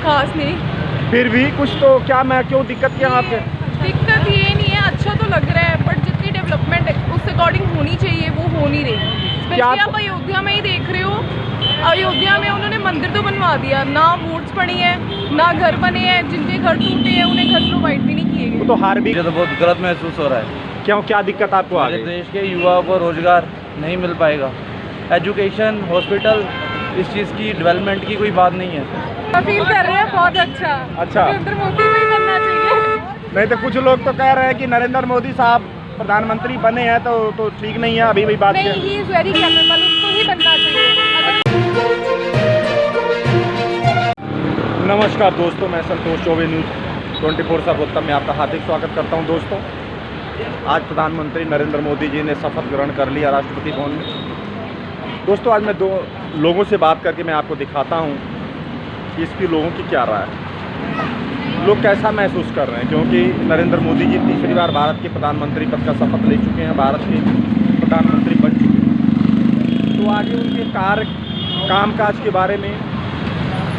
खास नहीं। फिर भी कुछ तो क्यों दिक्कत क्या आपके? दिक्कत ये नहीं है, अच्छा तो लग रहा है, बट जितनी डेवलपमेंट उस अकॉर्डिंग होनी चाहिए वो हो नहीं रही। स्पेशली आप अयोध्या में ही देख रहे हो, अयोध्या में उन्होंने मंदिर तो बनवा दिया, ना वोट्स पड़ी है, ना घर बने हैं, जिनके घर टूटे हैं उन्हें घर प्रोवाइड भी नहीं किए गए। तो हार भी मुझे तो बहुत गलत महसूस हो रहा है। क्यों, क्या दिक्कत आपको आ हमारे गई? देश के युवाओं को रोजगार नहीं मिल पाएगा, एजुकेशन, हॉस्पिटल, इस चीज़ की डेवलपमेंट की कोई बात नहीं है। फील कर रहे हैं बहुत अच्छा। नरेंद्र मोदी को ही बनना चाहिए। नहीं तो कुछ लोग तो कह रहे हैं कि नरेंद्र मोदी साहब प्रधानमंत्री बने हैं तो ठीक नहीं है, अभी भी बात नहीं, ही इज वेरी कैपेबल, उसको ही बनना चाहिए। नमस्कार दोस्तों, मैं संतोष चौबे न्यूज़ 24/7 में आपका हार्दिक स्वागत करता हूं। दोस्तों, आज प्रधानमंत्री नरेंद्र मोदी जी ने शपथ ग्रहण कर लिया राष्ट्रपति भवन में। दोस्तों, आज मैं दो लोगों से बात करके मैं आपको दिखाता हूं कि इसकी लोगों की क्या राय है, लोग कैसा महसूस कर रहे हैं, क्योंकि नरेंद्र मोदी जी तीसरी बार भारत के प्रधानमंत्री पद का शपथ ले चुके हैं, भारत के प्रधानमंत्री बन चुके हैं। तो आगे उनके कामकाज के बारे में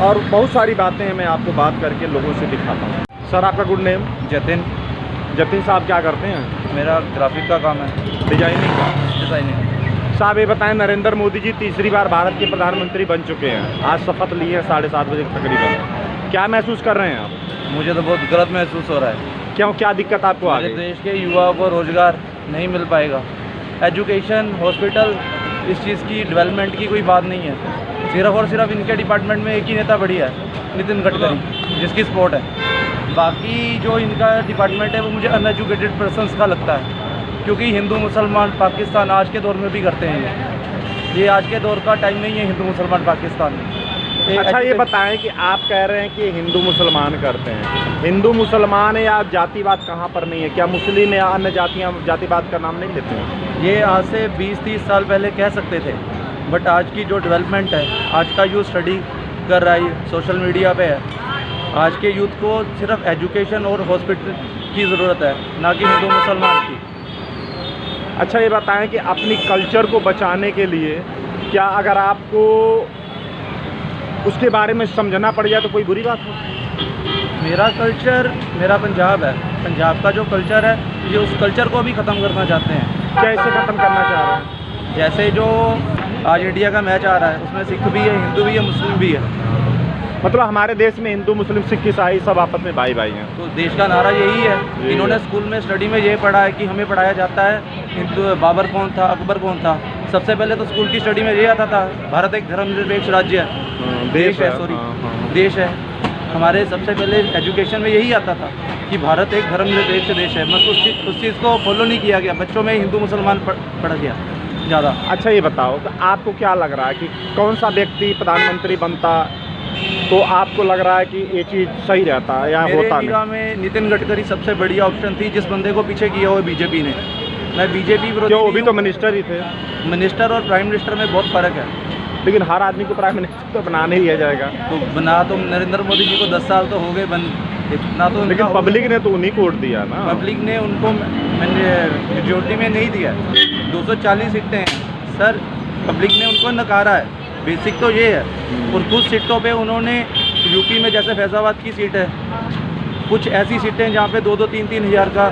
और बहुत सारी बातें हैं, मैं आपको बात करके लोगों से दिखाता हूँ। सर, आपका गुड नेम? जतिन साहब, क्या करते हैं? मेरा ग्राफिक का काम है, डिजाइनिंग का। डिज़ाइनिंग। साहब, ये बताएं, नरेंद्र मोदी जी तीसरी बार भारत के प्रधानमंत्री बन चुके हैं, आज शपथ लिए हैं 7:30 बजे तकरीबन, क्या महसूस कर रहे हैं आप? मुझे तो बहुत गलत महसूस हो रहा है। क्यों, क्या दिक्कत आपको आ हमारे गई? देश के युवाओं को रोजगार नहीं मिल पाएगा, एजुकेशन, हॉस्पिटल, इस चीज़ की डेवलपमेंट की कोई बात नहीं है। सिर्फ और सिर्फ इनके डिपार्टमेंट में एक ही नेता बढ़िया है, नितिन गडकरी, जिसकी सपोर्ट है। बाकी जो इनका डिपार्टमेंट है वो मुझे अनएजुकेटेड पर्सन्स का लगता है, क्योंकि हिंदू मुसलमान पाकिस्तान आज के दौर में भी करते हैं। ये आज के दौर का टाइम नहीं है हिंदू मुसलमान पाकिस्तान में। अच्छा, ये बताएं कि आप कह रहे हैं कि हिंदू मुसलमान करते हैं, हिंदू मुसलमान है या जातिवाद कहाँ पर नहीं है? क्या मुस्लिम या अन्य जातिवाद का नाम नहीं लेते हैं? ये आज से 20-30 साल पहले कह सकते थे, बट आज की जो डेवलपमेंट है, आज का यूथ स्टडी कर रहा है, सोशल मीडिया पे है। आज के यूथ को सिर्फ एजुकेशन और हॉस्पिटल की ज़रूरत है, ना कि हिंदू मुसलमान की। अच्छा, ये बताएं कि अपनी कल्चर को बचाने के लिए क्या अगर आपको उसके बारे में समझना पड़ जाए तो कोई बुरी बात हो? मेरा कल्चर, मेरा पंजाब है, पंजाब का जो कल्चर है, ये उस कल्चर को भी ख़त्म करना चाहते हैं। कैसे ख़त्म करना चाह रहे हैं? जैसे जो आज इंडिया का मैच आ रहा है, उसमें सिख भी है, हिंदू भी है, मुस्लिम भी है। मतलब हमारे देश में हिंदू, मुस्लिम, सिख, ईसाई सब आपस में भाई भाई हैं। तो देश का नारा यही है। इन्होंने स्कूल में स्टडी में ये पढ़ा है कि हमें पढ़ाया जाता है हिंदू, बाबर कौन था, अकबर कौन था। सबसे पहले तो स्कूल की स्टडी में ये आता था, भारत एक धर्मनिरपेक्ष राज्य है, देश है, सॉरी देश है। हमारे सबसे पहले एजुकेशन में यही आता था कि भारत एक धर्मनिरपेक्ष देश है, बस उस चीज़ को फॉलो नहीं किया गया। बच्चों में हिंदू मुसलमान पढ़ गया ज़्यादा। अच्छा, ये बताओ तो आपको क्या लग रहा है कि कौन सा व्यक्ति प्रधानमंत्री बनता तो आपको लग रहा है कि ये चीज़ सही रहता है या होता नहीं? मेरे में नितिन गडकरी सबसे बढ़िया ऑप्शन थी, जिस बंदे को पीछे किया हुआ बीजेपी ने। मैं बीजेपी विरोधी। क्यों, अभी तो मिनिस्टर ही थे। मिनिस्टर और प्राइम मिनिस्टर में बहुत फ़र्क है। लेकिन हर आदमी को प्राइम मिनिस्टर तो बनाने ही दिया जाएगा। तो बना तो नरेंद्र मोदी जी को 10 साल तो हो गए बन, इतना तो। लेकिन पब्लिक ने तो उन्हीं को वोट दिया ना। पब्लिक ने उनको मेजोरिटी में नहीं दिया, 240 सीटें हैं सर, पब्लिक ने उनको नकारा है। बेसिक तो ये है। और कुछ सीटों पे उन्होंने, यूपी में जैसे फैज़ाबाद की सीट है, कुछ ऐसी सीटें जहाँ पे 2-2, 3-3 हज़ार का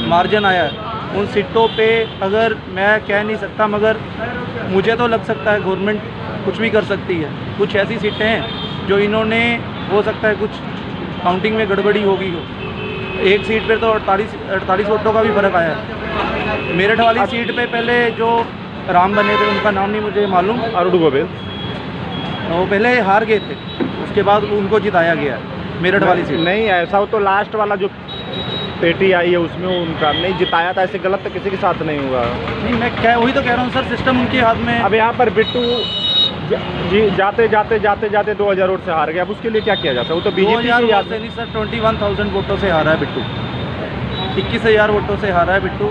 मार्जिन आया है, उन सीटों पे अगर मैं कह नहीं सकता, मगर मुझे तो लग सकता है गवर्नमेंट कुछ भी कर सकती है। कुछ ऐसी सीटें हैं जो इन्होंने, हो सकता है कुछ काउंटिंग में गड़बड़ी होगी हो। एक सीट पे तो 48 वोटों का भी फ़र्क आया है। मेरठ वाली सीट पे पहले जो राम बने थे, उनका नाम नहीं मुझे मालूम, अरुण गोविल, वो पहले हार गए थे, उसके बाद उनको जिताया गया है मेरठ वाली सीट। नहीं, ऐसा हो तो लास्ट वाला जो पेटी आई है उसमें उनका नहीं जिताया था। ऐसे गलत तो किसी के साथ नहीं हुआ। नहीं, मैं वही तो कह रहा हूँ सर, सिस्टम उनके हाथ में। अब यहाँ पर बिट्टू जी जाते जाते 2000 वोट से हार गया। अब उसके लिए क्या किया जाता है? वो तो बीजेपी की याद नहीं सर, 21,000 वोटों से हारा है बिट्टू, 21,000 वोटों से हारा है बिट्टू।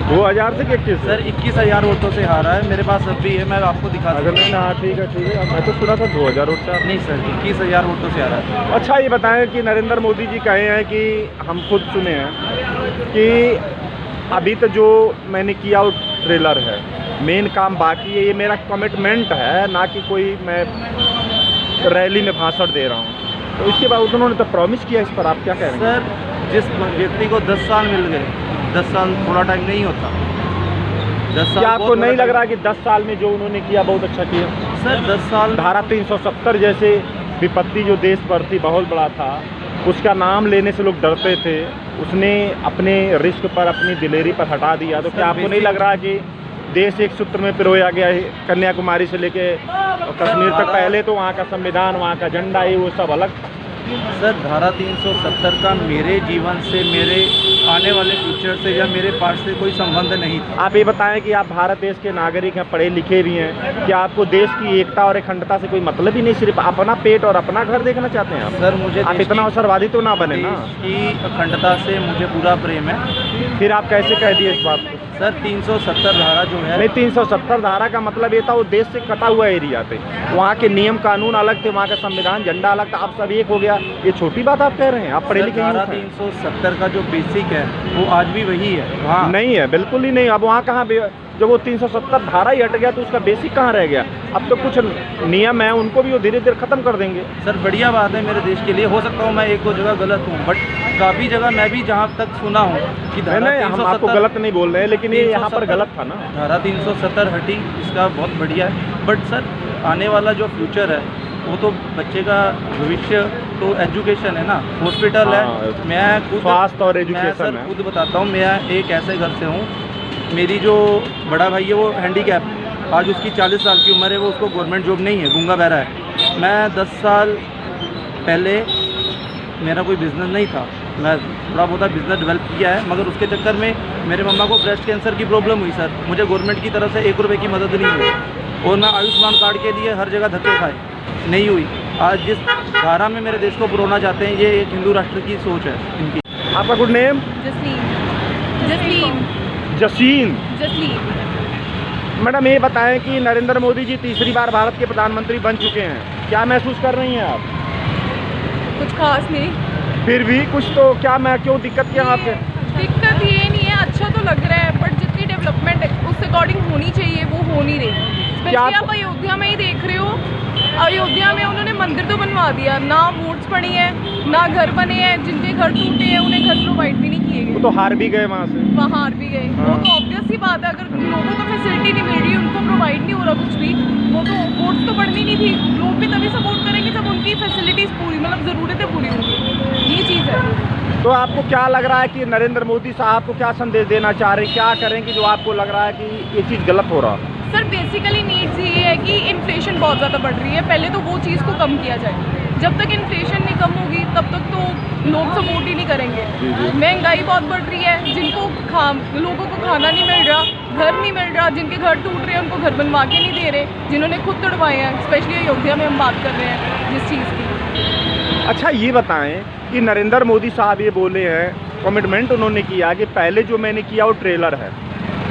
2000 से 21 सर 21,000 वोटों से हारा है। मेरे पास अब भी है, मैं आपको दिखा अगर दूँ। हाँ, ठीक है। मैं तो सुना था 2000 वोट से। नहीं सर, 21,000 वोटों से हारा है। अच्छा, ये बताएं कि नरेंद्र मोदी जी कहे हैं कि हम खुद सुने हैं कि अभी तो जो मैंने किया वो ट्रेलर है, मेन काम बाकी है, ये मेरा कमिटमेंट है, ना कि कोई मैं रैली में भाषण दे रहा हूँ। तो इसके बाद उन्होंने तो प्रॉमिस किया, इस पर आप क्या कह रहे हैं? सर जिस व्यक्ति को 10 साल मिल गए, 10 साल थोड़ा टाइम नहीं होता। 10 साल क्या आपको बहुत नहीं बड़ा लग रहा टाइम। कि 10 साल में जो उन्होंने किया बहुत अच्छा किया? सर 10 साल धारा 370 जैसे विपत्ति जो देश पर थी बहुत बड़ा था, उसका नाम लेने से लोग डरते थे, उसने अपने रिस्क पर अपनी दिलेरी पर हटा दिया। तो क्या आपको नहीं लग रहा कि देश एक सूत्र में पिरोया गया है? कन्याकुमारी से लेके कश्मीर तक, पहले तो वहाँ का संविधान, वहाँ का झंडा, ये वो सब अलग। सर धारा 370 का मेरे जीवन से, मेरे आने वाले फ्यूचर से या मेरे पास से कोई संबंध नहीं था। आप ये बताएं कि आप भारत देश के नागरिक हैं, पढ़े लिखे भी हैं, क्या आपको देश की एकता और अखंडता से कोई मतलब ही नहीं, सिर्फ अपना पेट और अपना घर देखना चाहते हैं आप? सर मुझे आप देश इतना की- अवसरवादी तो ना बने ना। देश की अखंडता से मुझे पूरा प्रेम है। फिर आप कैसे कह दिए इस बात को? सर 370 धारा जो है, नहीं, 370 धारा का मतलब ये था वो देश से कटा हुआ एरिया थे, वहाँ के नियम कानून अलग थे, वहाँ का संविधान झंडा अलग था, अब सब एक हो गया। ये छोटी बात आप कह रहे हैं? आप पढ़े सर लिखे धारा यूथ हैं। 370 का जो बेसिक है वो आज भी वही है। हाँ नहीं है, बिल्कुल ही नहीं। अब वहाँ कहाँ जब वो 370 धारा ही हट गया तो उसका बेसिक कहाँ रह गया? अब तो कुछ नियम है, उनको भी वो धीरे धीरे खत्म कर देंगे। सर बढ़िया बात है मेरे देश के लिए। हो सकता हूँ मैं एक दो जगह गलत हूँ, बट काफ़ी जगह मैं भी जहाँ तक सुना हूँ कि धारा नहीं, हम आपको 370 गलत नहीं बोल रहे हैं, लेकिन ये यहाँ पर 370 गलत था ना। धारा 370 हटी, इसका बहुत बढ़िया है। बट सर आने वाला जो फ्यूचर है वो तो बच्चे का भविष्य तो एजुकेशन है ना, हॉस्पिटल हाँ, है। मैं खुद स्वास्थ्य और मैं एजुकेशन सर है। खुद बताता हूँ, मैं एक ऐसे घर से हूँ, मेरी जो बड़ा भाई है वो हैंडीकैप, आज उसकी 40 साल की उम्र है, वो उसको गवर्नमेंट जॉब नहीं है, गूंगा बहरा है। मैं 10 साल पहले मेरा कोई बिज़नेस नहीं था, मैं थोड़ा बहुत बिज़नेस डेवलप किया है, मगर उसके चक्कर में मेरे मम्मा को ब्रेस्ट कैंसर की प्रॉब्लम हुई सर। मुझे गवर्नमेंट की तरफ से 1 रुपये की मदद नहीं हुई, और मैं आयुष्मान कार्ड के लिए हर जगह धक्के खाए, नहीं हुई। आज जिस धारा में मेरे देश को पुरोना चाहते हैं, ये एक हिंदू राष्ट्र की सोच है इनकी। आपका गुड नेम? जसलीन जसीन। मैडम ये बताएं कि नरेंद्र मोदी जी तीसरी बार भारत के प्रधानमंत्री बन चुके हैं, क्या महसूस कर रही हैं आप? कुछ खास नहीं, फिर भी कुछ तो, क्यों दिक्कत क्या आपके? दिक्कत ये नहीं है, अच्छा तो लग रहा है, बट जितनी डेवलपमेंट उस अकॉर्डिंग होनी चाहिए वो हो नहीं रही। स्पेशली आप अयोध्या में ही देख रहे हो, अयोध्या में उन्होंने मंदिर तो बनवा दिया, ना वोट्स पड़ी है, ना घर बने हैं, जिनके घर टूटे हैं उन्हें घर प्रोवाइड भी नहीं किए वो गए, तो हार भी गए वहाँ से। वहाँ हार भी गए। वो तो ऑब्वियस ही बात है, अगर लोगों को फैसिलिटी नहीं मिल रही, उनको प्रोवाइड नहीं हो रहा कुछ भी, वो तो वोट्स तो पड़नी नहीं थी। लोग भी तभी सपोर्ट करेंगे जब उनकी फैसिलिटीज़ पूरी, मतलब ज़रूरतें पूरी होंगी, ये चीज़ है। तो आपको क्या लग रहा है कि नरेंद्र मोदी साहब को क्या संदेश देना चाह रहे हैं, क्या करेंगे जो आपको लग रहा है कि ये चीज़ गलत हो रहा? सर बेसिकली नीड्स ये है कि इन्फ्लेशन बहुत ज़्यादा बढ़ रही है, पहले तो वो चीज़ को कम किया जाए। जब तक इन्फ्लेशन नहीं कम होगी तब तक तो लोग सपोर्ट ही नहीं करेंगे। महंगाई बहुत बढ़ रही है, जिनको लोगों को खाना नहीं मिल रहा, घर नहीं मिल रहा, जिनके घर टूट रहे हैं उनको घर बनवा के नहीं दे रहे, जिन्होंने खुद तोड़वाए हैं। स्पेशली अयोध्या में हम बात कर रहे हैं जिस चीज़ की। अच्छा ये बताएं कि नरेंद्र मोदी साहब ये बोले हैं, कमिटमेंट उन्होंने किया कि पहले जो मैंने किया वो ट्रेलर है,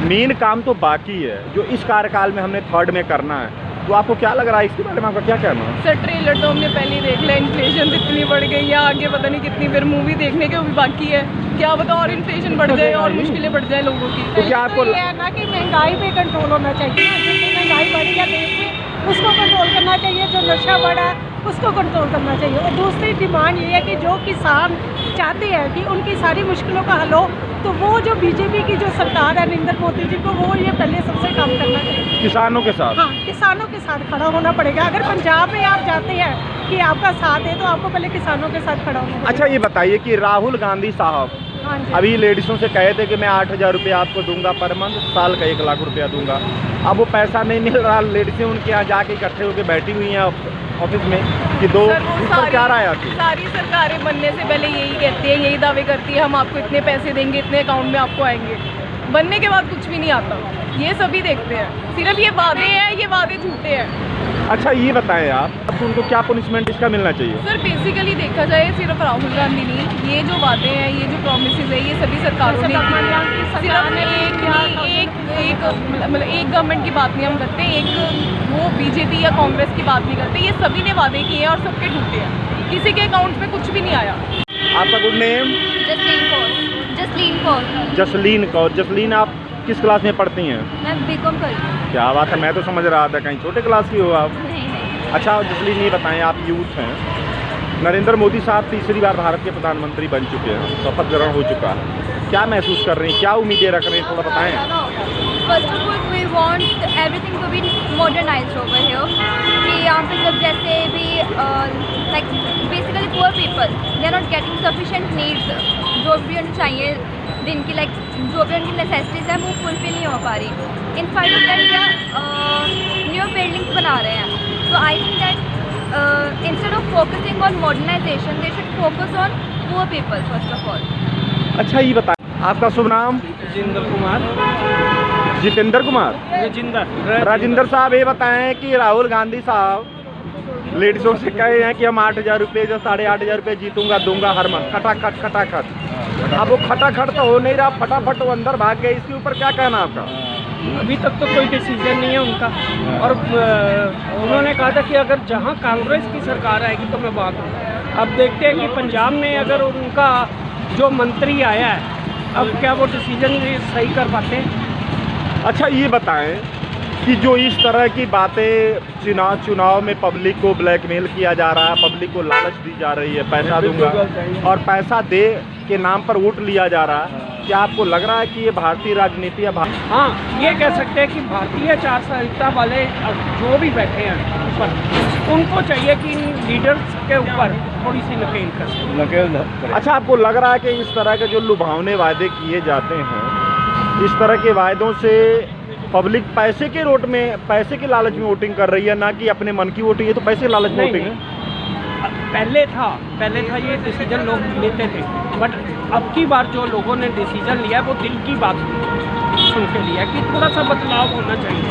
मेन काम तो बाकी है जो इस कार्यकाल में हमने थर्ड में करना है। तो आपको क्या लग रहा है इसके बारे में, आपका क्या कहना है? सर ट्रेलर तो हमने पहले ही देख लिया, इन्फ्लेशन इतनी बढ़ गई है, आगे पता नहीं कितनी फिर मूवी देखने के वो भी बाकी है, क्या पता और इन्फ्लेशन बढ़ जाए और मुश्किलें बढ़ जाए लोगों की। तो क्या आपको ये है ना कि महंगाई पे कंट्रोल होना चाहिए, जितनी महंगाई बढ़ी है देश में उसको कंट्रोल करना चाहिए, जो नशा बढ़ा है उसको कंट्रोल करना चाहिए। और दूसरी डिमांड ये है कि जो किसान चाहते हैं कि उनकी सारी मुश्किलों का हल हो, तो वो जो बीजेपी की जो सरकार है नरेंद्र मोदी जी को, वो ये पहले सबसे काम करना चाहिए, किसानों के साथ? हाँ किसानों के साथ खड़ा होना पड़ेगा। अगर पंजाब में आप जाते हैं कि आपका साथ है तो आपको पहले किसानों के साथ खड़ा होना पड़ेगा। अच्छा ये बताइए कि राहुल गांधी साहब हाँ जी। अभी लेडीज़ों से कहे थे कि मैं 8,000 रुपया आपको दूंगा पर मंथ, साल का 1 लाख रुपया दूंगा। अब वो पैसा नहीं मिल रहा, लेडीज़ें उनके यहाँ जाके इकट्ठे होकर बैठी हुई हैं ऑफिस में कि दो, सर वो इस पर क्या राय आती है? सारी सरकारें बनने से पहले यही कहती है, यही दावे करती है, हम आपको इतने पैसे देंगे, इतने अकाउंट में आपको आएंगे। बनने के बाद कुछ भी नहीं आता, ये सभी देखते हैं, सिर्फ ये वादे हैं, ये वादे झूठे हैं। अच्छा ये बताएं आप, अब उनको क्या पनिशमेंट इसका मिलना चाहिए? सर बेसिकली देखा जाए सिर्फ राहुल गांधी नहीं, ये जो वादे हैं, ये जो प्रॉमिसेस है, ये सभी सरकारों ने सरकार की। की सिर्फ सरकार ने मतलब एक गवर्नमेंट की बात नहीं हम करते, एक वो बीजेपी या कांग्रेस की बात नहीं करते, ये सभी ने वादे किए हैं और सबके टूटे हैं, किसी के अकाउंट में कुछ भी नहीं आया। आपका गुड नेम? जसलीन कौर। जसलीन आप किस क्लास में पढ़ती हैं? मैं बीकॉम कर रही हूँ। क्या बात है, मैं तो समझ रहा था कहीं छोटे क्लास की हो आप। नहीं। अच्छा जसलीन ये बताएं, आप यूथ हैं, नरेंद्र मोदी साहब तीसरी बार भारत के प्रधानमंत्री बन चुके हैं, शपथ ग्रहण हो चुका है, क्या महसूस कर रहे हैं, क्या उम्मीदें रख रहे हैं, थोड़ा बताएं। First of all we want everything to be modernized over here कि यहाँ पे जब जैसे भी like basically poor people they are not getting sufficient needs, जो भी उन्हें चाहिए दिन की, लाइक जो भी उनकी नेसेसिटीज़ हैं वो फुलफिल नहीं हो पा रही। इन स्पाइट ऑफ दैट क्या न्यू बिल्डिंग्स बना रहे हैं, तो I think that instead of focusing on modernization they should focus on poor people first of all। अच्छा ये बताएं, आपका शुभ नाम? जितेंद्र कुमार। जितेंद्र कुमार। राजेंद्र साहब, ये बताएं कि राहुल गांधी साहब लेडीजों से कहे हैं कि हम 8,000 रुपये जो 8,500 रुपये जीतूंगा दूंगा हर मंथ, खटाखट। अब वो खटाखट तो हो नहीं रहा, फटाफट वो अंदर भाग गए, इसके ऊपर क्या कहना आपका? अभी तक तो कोई डिसीजन नहीं है उनका, और उन्होंने कहा था कि अगर जहां कांग्रेस की सरकार आएगी तो मैं वहाँ करूँगा। अब देखते हैं कि पंजाब में अगर उनका जो मंत्री आया है, अब क्या वो डिसीजन सही कर पाते हैं। अच्छा ये बताएं कि जो इस तरह की बातें चुनाव में पब्लिक को ब्लैकमेल किया जा रहा है, पब्लिक को लालच दी जा रही है, पैसा दूंगा, और पैसा दे के नाम पर वोट लिया जा रहा है, क्या आपको लग रहा है कि ये भारतीय राजनीति है? हाँ, ये कह सकते हैं कि भारतीय आचार वाले जो भी बैठे हैं ऊपर, उनको चाहिए कि इन लीडर्स के ऊपर थोड़ी सी नकेल कर। अच्छा, आपको लग रहा है कि इस तरह के जो लुभावने वादे किए जाते हैं, इस तरह के वायदों से पब्लिक पैसे के लालच में वोटिंग कर रही है, ना कि अपने मन की वोटिंग? है तो पैसे लालच में वोटिंग है। पहले था ये डिसीजन लोग लेते थे, बट अब की बार जो लोगों ने डिसीजन लिया वो दिल की बात सुन के लिया कि थोड़ा सा बदलाव होना चाहिए।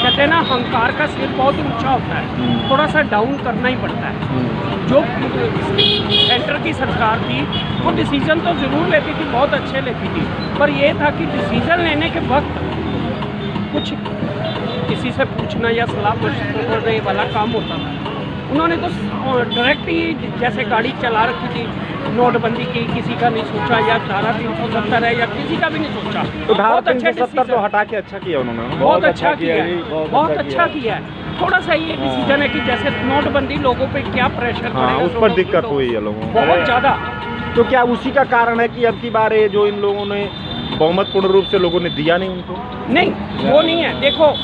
कहते हैं ना, अहंकार का सिर बहुत ऊंचा होता है, थोड़ा सा डाउन करना ही पड़ता है। जो सेंटर की सरकार थी वो डिसीजन तो ज़रूर लेती थी, बहुत अच्छे लेती थी, पर ये था कि डिसीजन लेने के वक्त कुछ किसी से पूछना या सलाह मशवरे वाला काम होता था। उन्होंने तो डायरेक्ट ही जैसे गाड़ी चला रखी थी, नोटबंदी की किसी का नहीं सोचा, या धारा 370 है या किसी का भी नहीं सोचा। तो धारा बहुत अच्छे 370 तो हटा के अच्छा किया उन्होंने, बहुत अच्छा किया है, बहुत अच्छा किया है। थोड़ा सा ये डिसीजन है कि जैसे नोटबंदी लोगों पे क्या प्रेशर पड़ेगा, उस पर दिक्कत हुई है लोगों को बहुत ज़्यादा। तो क्या उसी का कारण है कि अब की बार ये जो इन लोगों ने बहुमत पूर्ण रूप से लोगों ने दिया नहीं उनको? नहीं, वो नहीं है। देखो,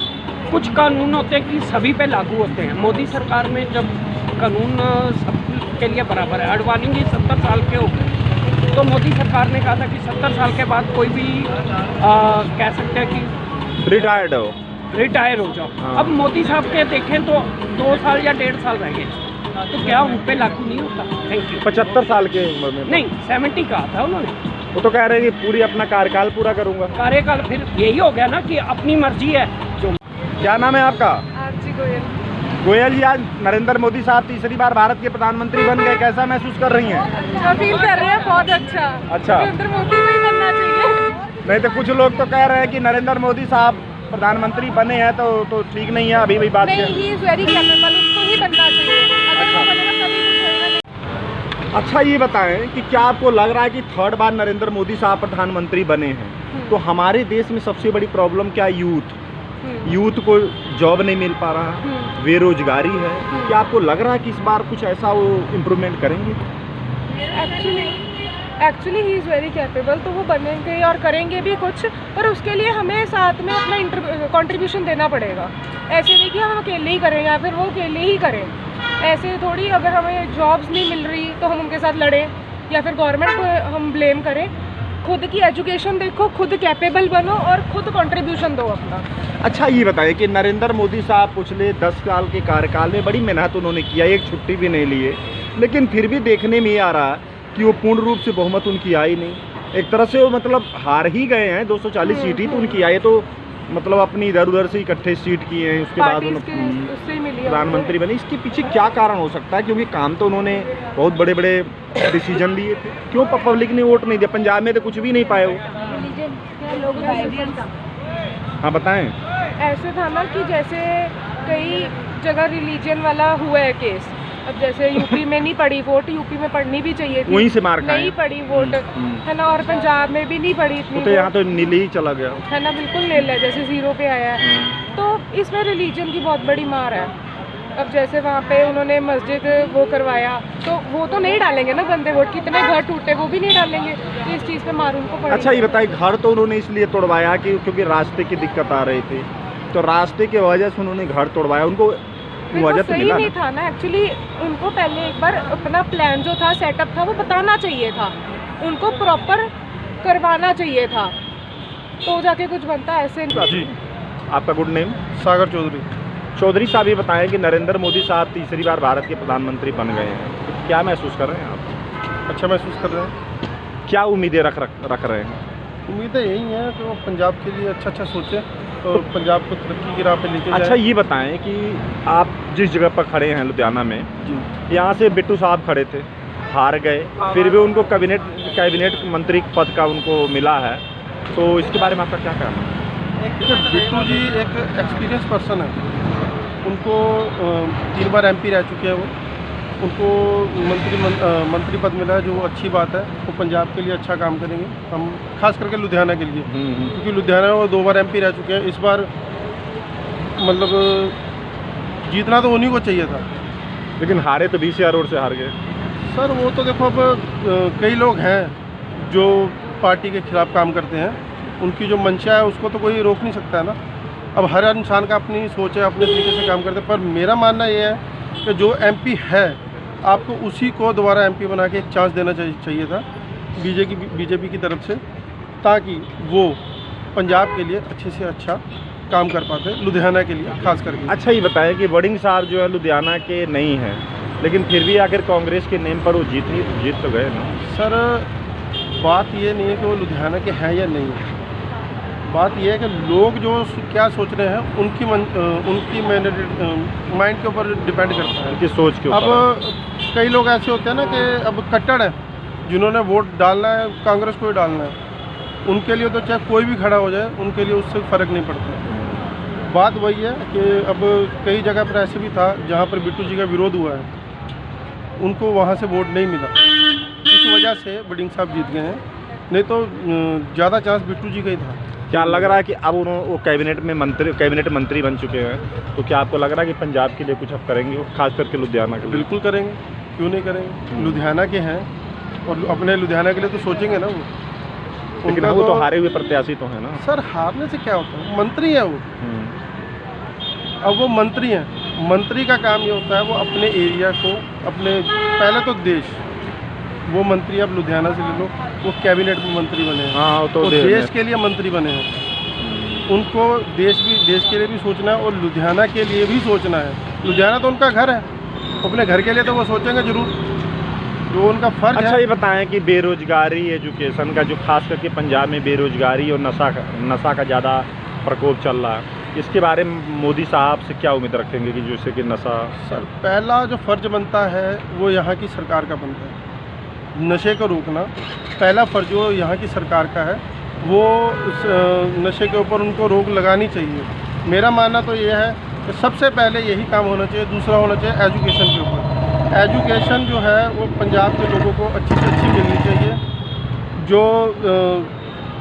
कुछ कानून होते हैं कि सभी पे लागू होते हैं। मोदी सरकार में जब कानून सबके लिए बराबर है, अडवाणी जी 70 साल के हो गए, तो मोदी सरकार ने कहा था कि 70 साल के बाद कोई भी कह सकते हैं कि रिटायर हो जाओ। हाँ। अब मोदी साहब के देखें तो 2 साल या 1.5 साल रह गए, तो क्या उन पे लागू नहीं होता? Thank you. 75 साल के उम्र में? नहीं, 70 कहा था उन्होंने। वो तो कह रहे हैं कि पूरी अपना कार्यकाल पूरा करूंगा। कार्यकाल फिर यही हो गया ना कि अपनी मर्जी है जो। क्या नाम है आपका? जी गोयल। गोयल जी, आज नरेंद्र मोदी साहब तीसरी बार भारत के प्रधानमंत्री बन गए, कैसा महसूस कर रही हैं? अच्छा फील कर रहे हैं, बहुत अच्छा। अच्छा। नरेंद्र मोदी को ही बनना चाहिए। नहीं तो कुछ लोग तो कह रहे हैं कि नरेंद्र मोदी साहब प्रधानमंत्री बने हैं तो ठीक नहीं है, अभी भी बात नहीं, ही इज़ वेरी कैपेबल, उसको ही बनना चाहिए। अगर वो बनेगा तभी कुछ होगा नहीं। अच्छा ये बताएं कि क्या आपको लग रहा है कि थर्ड बार नरेंद्र मोदी साहब प्रधानमंत्री बने हैं तो हमारे देश में सबसे बड़ी प्रॉब्लम क्या है? यूथ को जॉब नहीं मिल पा रहा, बेरोजगारी है। क्या आपको लग रहा है कि इस बार कुछ ऐसा वो इम्प्रूवमेंट करेंगे? Actually he is very capable, तो वो बनेंगे और करेंगे भी कुछ, पर उसके लिए हमें साथ में अपना कंट्रीब्यूशन देना पड़ेगा। ऐसे नहीं कि हम अकेले ही करें या फिर वो अकेले ही करें, ऐसे थोड़ी। अगर हमें जॉब्स नहीं मिल रही तो हम उनके साथ लड़ें या फिर गवर्नमेंट को हम ब्लेम करें। खुद की एजुकेशन देखो, खुद कैपेबल बनो और खुद कंट्रीब्यूशन दो अपना। अच्छा ये बताइए कि नरेंद्र मोदी साहब पिछले 10 साल के कार्यकाल में बड़ी मेहनत उन्होंने किया, एक छुट्टी भी नहीं लिए, लेकिन फिर भी देखने में ये आ रहा है कि वो पूर्ण रूप से बहुमत उनकी आई नहीं। एक तरह से वो मतलब हार ही गए हैं। 240 सीट ही तो उनकी आई, तो मतलब अपनी इधर उधर से इकट्ठे सीट किए हैं, उसके बाद प्रधानमंत्री बने। इसके पीछे क्या कारण हो सकता है? क्योंकि काम तो उन्होंने बहुत बड़े बड़े डिसीजन लिए थे, क्यों पब्लिक ने वोट नहीं दिया? पंजाब में तो कुछ भी नहीं पाए वो। हाँ बताएं। ऐसे था ना कि जैसे कई जगह रिलीजन वाला हुआ है केस। अब जैसे यूपी में नहीं पड़ी वोट, यूपी में पढ़नी भी चाहिए थी, वहीं से मार खाए। नहीं पड़ी वोट, है ना। और पंजाब में भी नहीं पड़ी इतनी, तो यहाँ तो नीली ही चला गया, है ना, बिल्कुल नील है, जैसे 0 पे आया है। तो इसमें रिलीजन की बहुत बड़ी मार है। अब जैसे वहाँ पे उन्होंने मस्जिद वो करवाया, तो वो तो नहीं डालेंगे ना बंदे वोट, कितने घर टूटे वो भी नहीं डालेंगे, तो इस चीज़ पे मारून को पड़ेगा। अच्छा ये बताइए, घर तो उन्होंने इसलिए तोड़वाया कि क्योंकि रास्ते की दिक्कत आ रही थी, तो रास्ते की वजह से उन्होंने घर तोड़वाया, उनको वजह तो सही मिला नहीं था ना एक्चुअली। उनको पहले एक बार अपना प्लान जो था, सेटअप था, वो बताना चाहिए था, उनको प्रॉपर करवाना चाहिए था, तो जाके कुछ बनता। ऐसे जी, आपका गुड नेम? सागर चौधरी। चौधरी साहब ये बताएं कि नरेंद्र मोदी साहब तीसरी बार भारत के प्रधानमंत्री बन गए हैं, तो क्या महसूस कर रहे हैं आप? अच्छा महसूस कर रहे हैं। क्या उम्मीदें रख रहे हैं? उम्मीदें यही हैं कि वो पंजाब के लिए अच्छा सोचे तो पंजाब को तरक्की की राह पे लेके जाए। अच्छा ये बताएं कि आप जिस जगह पर खड़े हैं लुधियाना में, जी, यहाँ से बिट्टू साहब खड़े थे, हार गए, फिर भी उनको कैबिनेट मंत्री पद का उनको मिला है, तो इसके बारे में आपका क्या कहना है? देखिए बिट्टू जी एक एक्सपीरियंस पर्सन है, उनको 3 बार MP रह चुके हैं वो, उनको मंत्री पद मिला है, जो अच्छी बात है। वो पंजाब के लिए अच्छा काम करेंगे, हम खास करके लुधियाना के लिए, क्योंकि लुधियाना में वो 2 बार MP रह चुके हैं। इस बार मतलब जीतना तो उन्हीं को चाहिए था, लेकिन हारे तो 20,000 वोट से हार गए। सर वो तो देखो अब कई लोग हैं जो पार्टी के खिलाफ काम करते हैं, उनकी जो मंशा है उसको तो कोई रोक नहीं सकता है ना। अब हर इंसान का अपनी सोच है, अपने तरीके से काम करते हैं, पर मेरा मानना ये है कि जो MP है आपको उसी को दोबारा MP बना के एक चांस देना चाहिए था बीजेपी की तरफ से, ताकि वो पंजाब के लिए अच्छे से अच्छा काम कर पाते, लुधियाना के लिए खास करके। अच्छा ये बताएं कि वड़िंग साहब जो है लुधियाना के नहीं हैं, लेकिन फिर भी आखिर कांग्रेस के नेम पर वो जीत तो गए ना। सर बात ये नहीं है कि वो लुधियाना के हैं या नहीं है, बात यह है कि लोग जो क्या सोच रहे हैं उनकी माइंड के ऊपर डिपेंड करता है, उनकी सोच के ऊपर। अब कई लोग ऐसे होते हैं ना कि अब कट्टर है, जिन्होंने वोट डालना है कांग्रेस को ही डालना है, उनके लिए तो चाहे कोई भी खड़ा हो जाए उनके लिए उससे फ़र्क नहीं पड़ता। बात वही है कि अब कई जगह पर ऐसे भी था जहाँ पर बिट्टू जी का विरोध हुआ है, उनको वहाँ से वोट नहीं मिला, इस वजह से वड़िंग साहब जीत गए हैं, नहीं तो ज़्यादा चांस बिट्टू जी का ही था। क्या लग रहा है कि अब वो कैबिनेट मंत्री बन चुके हैं, तो क्या आपको लग रहा है कि पंजाब के लिए कुछ अब करेंगे वो, खास करके लुधियाना के लिए? बिल्कुल करेंगे, क्यों नहीं करेंगे, लुधियाना के हैं और अपने लुधियाना के लिए तो सोचेंगे ना वो। लेकिन वो तो हारे हुए प्रत्याशी तो हैं ना। सर हारने से क्या होता है, मंत्री है वो। अब वो मंत्री हैं, मंत्री का काम ये होता है वो अपने एरिया को, अपने पहले तो देश, वो मंत्री अब लुधियाना से ले लो, वो कैबिनेट में मंत्री बने हैं। हाँ तो देश के लिए मंत्री बने हैं, उनको देश के लिए भी सोचना है और लुधियाना के लिए भी सोचना है। लुधियाना तो उनका घर है, अपने घर के लिए तो वो सोचेंगे जरूर, जो उनका फर्ज है। अच्छा ये बताएं कि बेरोजगारी, एजुकेशन का जो खास करके पंजाब में बेरोजगारी और नशा का ज़्यादा प्रकोप चल रहा है, इसके बारे में मोदी साहब से क्या उम्मीद रखेंगे कि जैसे कि नशा? सर पहला जो फ़र्ज बनता है वो यहाँ की सरकार का बनता है, नशे को रोकना पहला फ़र्ज जो यहाँ की सरकार का है, वो उस नशे के ऊपर उनको रोक लगानी चाहिए। मेरा मानना तो ये है कि सबसे पहले यही काम होना चाहिए। दूसरा होना चाहिए एजुकेशन के ऊपर। एजुकेशन जो है वो पंजाब के लोगों को अच्छी से अच्छी मिलनी चाहिए। जो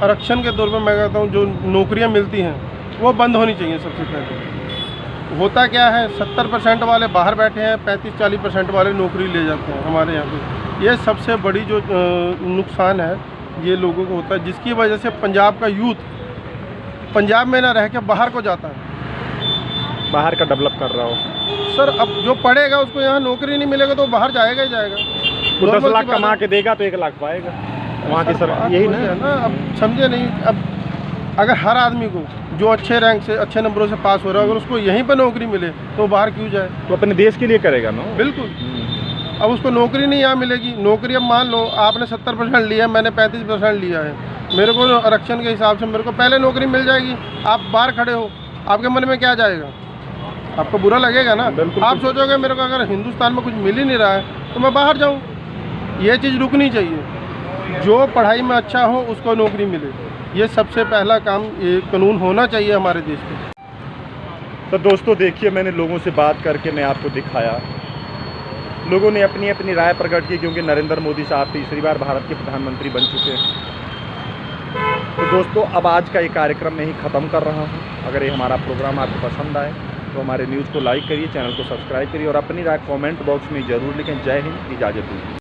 आरक्षण के तौर पर मैं कहता हूँ जो नौकरियाँ मिलती हैं वो बंद होनी चाहिए सबसे पहले। होता क्या है 70% वाले बाहर बैठे हैं, 35-40% वाले नौकरी ले जाते हैं हमारे यहाँ पे। ये सबसे बड़ी जो नुकसान है ये लोगों को होता है, जिसकी वजह से पंजाब का यूथ पंजाब में ना रह के बाहर को जाता है, बाहर का डेवलप कर रहा हो। सर अब जो पढ़ेगा उसको यहाँ नौकरी नहीं मिलेगा तो बाहर जाएगा ही जाएगा। वो 10 लाख कमा के देगा तो 1 लाख पाएगा वहाँ की सरकार, यही ना है ना। अब समझे नहीं, अब अगर हर आदमी को जो अच्छे रैंक से अच्छे नंबरों से पास हो रहा है अगर उसको यहीं पर नौकरी मिले तो बाहर क्यों जाए? तो अपने देश के लिए करेगा ना। बिल्कुल। अब उसको नौकरी नहीं यहाँ मिलेगी। नौकरी अब मान लो आपने 70% लिया है, मैंने 35% लिया है, मेरे को आरक्षण के हिसाब से मेरे को पहले नौकरी मिल जाएगी। आप बाहर खड़े हो, आपके मन में क्या जाएगा? आपको बुरा लगेगा ना। आप सोचोगे मेरे को अगर हिंदुस्तान में कुछ मिल ही नहीं रहा है तो मैं बाहर जाऊँ। ये चीज़ रुकनी चाहिए। जो पढ़ाई में अच्छा हो उसको नौकरी मिले, ये सबसे पहला काम, ये कानून होना चाहिए हमारे देश में। तो दोस्तों देखिए, मैंने लोगों से बात करके मैं आपको दिखाया, लोगों ने अपनी अपनी राय प्रकट की, क्योंकि नरेंद्र मोदी साहब तीसरी बार भारत के प्रधानमंत्री बन चुके हैं। तो दोस्तों अब आज का ये कार्यक्रम मैं ही ख़त्म कर रहा हूँ। अगर ये हमारा प्रोग्राम आपको पसंद आए तो हमारे न्यूज़ को लाइक करिए, चैनल को सब्सक्राइब करिए और अपनी राय कमेंट बॉक्स में ज़रूर लिखें। जय हिंद, इजाज़त दीजिए।